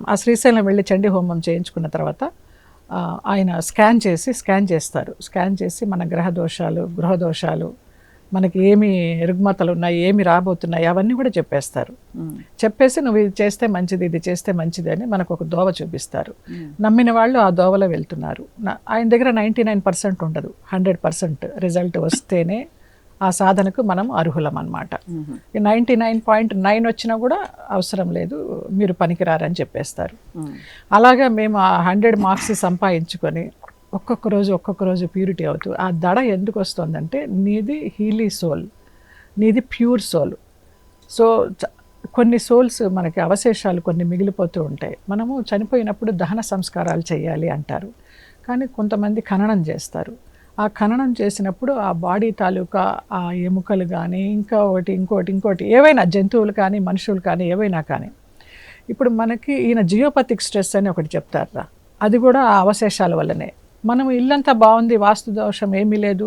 ఆ శ్రీశైలం వెళ్ళి చండీ హోమం చేయించుకున్న తర్వాత ఆయన స్కాన్ చేస్తారు. స్కాన్ చేసి మన గ్రహ దోషాలు, గృహ దోషాలు, మనకి ఏమి రుగ్మతలు ఉన్నాయి, ఏమి రాబోతున్నాయి అవన్నీ కూడా చెప్పేస్తారు. చెప్పేసి నువ్వు ఇది చేస్తే మంచిది, ఇది చేస్తే మంచిది అని మనకు ఒక దోవ చూపిస్తారు. నమ్మిన వాళ్ళు ఆ దోవలో వెళ్తున్నారు. ఆయన దగ్గర 99% ఉండదు, 100% రిజల్ట్ వస్తేనే ఆ సాధనకు మనం అర్హులం అన్నమాట. 99.9 వచ్చినా కూడా అవసరం లేదు, మీరు పనికిరారని చెప్పేస్తారు. అలాగా మేము ఆ 100 మార్క్స్ సంపాదించుకొని ఒక్కొక్క రోజు ప్యూరిటీ అవుతూ ఆ దడ ఎందుకు వస్తుందంటే నీది హీలీ సోల్, నీది ప్యూర్ సోల్. సో కొన్ని సోల్స్ మనకి అవశేషాలు కొన్ని మిగిలిపోతూ ఉంటాయి. మనము చనిపోయినప్పుడు దహన సంస్కారాలు చేయాలి అంటారు, కానీ కొంతమంది ఖననం చేస్తారు. ఆ ఖననం చేసినప్పుడు ఆ బాడీ తాలూకా ఆ ఎముకలు కానీ ఇంకోటి ఏవైనా జంతువులు కానీ మనుషులు కానీ ఏవైనా కానీ, ఇప్పుడు మనకి ఈయన జియోపతిక్ స్ట్రెస్ అని ఒకటి చెప్తారా, అది కూడా ఆ అవశేషాల వల్లనే. మనం ఇల్లంతా బాగుంది, వాస్తు దోషం ఏమీ లేదు,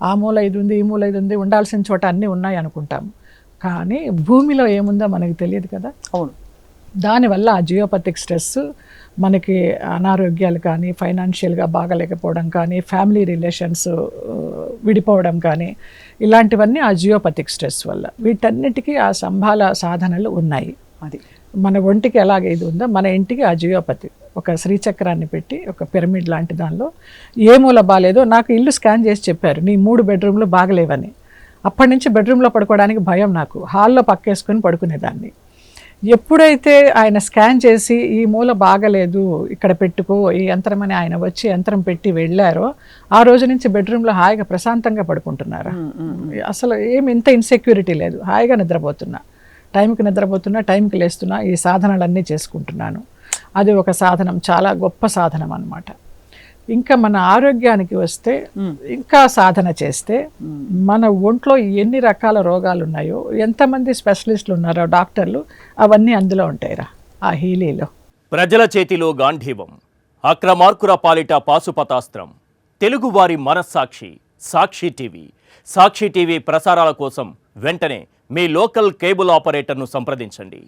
ఆ మూల ఇది ఉంది, ఈ మూల ఇది ఉంది, ఉండాల్సిన చోట అన్నీ ఉన్నాయి అనుకుంటాము, కానీ భూమిలో ఏముందో మనకి తెలియదు కదా. అవును. దానివల్ల ఆ జియోపతిక్ స్ట్రెస్ మనకి అనారోగ్యాలు కానీ, ఫైనాన్షియల్గా బాగలేకపోవడం కానీ, ఫ్యామిలీ రిలేషన్స్ విడిపోవడం కానీ, ఇలాంటివన్నీ ఆ జియోపతిక్ స్ట్రెస్ వల్ల. వీటన్నిటికీ ఆ సంభాల సాధనలు ఉన్నాయి. అది మన ఒంటికి ఎలాగ ఇది ఉందో మన ఇంటికి ఆ జియోపతి ఒక శ్రీచక్రాన్ని పెట్టి ఒక పిరమిడ్ లాంటి దానిలో ఏ మూల బాగాలేదో నాకు ఇల్లు స్కాన్ చేసి చెప్పారు, నీ 3 బెడ్రూమ్లు బాగలేవని. అప్పటి నుంచి బెడ్రూమ్లో పడుకోవడానికి భయం నాకు, హాల్లో పక్కేసుకొని పడుకునేదాన్ని. ఎప్పుడైతే ఆయన స్కాన్ చేసి ఈ మూల బాగలేదు ఇక్కడ పెట్టుకో ఈ యంత్రం అని ఆయన వచ్చి యంత్రం పెట్టి వెళ్ళారో ఆ రోజు నుంచి బెడ్రూమ్లో హాయిగా ప్రశాంతంగా పడుకుంటున్నారు. అసలు ఏమి ఇంత ఇన్సెక్యూరిటీ లేదు, హాయిగా నిద్రపోతున్నా, టైంకి నిద్రపోతున్నా, టైంకి లేస్తున్నా, ఈ సాధనలన్నీ చేసుకుంటున్నాను. అది ఒక సాధనం, చాలా గొప్ప సాధనం అన్నమాట. ఇంకా మన ఆరోగ్యానికి వస్తే, ఇంకా సాధన చేస్తే మన ఒంట్లో ఎన్ని రకాల రోగాలు ఉన్నాయో, ఎంతమంది స్పెషలిస్టులు ఉన్నారో డాక్టర్లు, అవన్నీ అందులో ఉంటాయిరా ఆ హీలీలో. ప్రజల చేతిలో గాంధీవం, అక్రమార్కుర పాలిట పాశుపతాస్త్రం. తెలుగువారి మనస్సాక్షి సాక్షి టీవీ. సాక్షి టీవీ ప్రసారాల కోసం వెంటనే మీ లోకల్ కేబుల్ ఆపరేటర్ను సంప్రదించండి.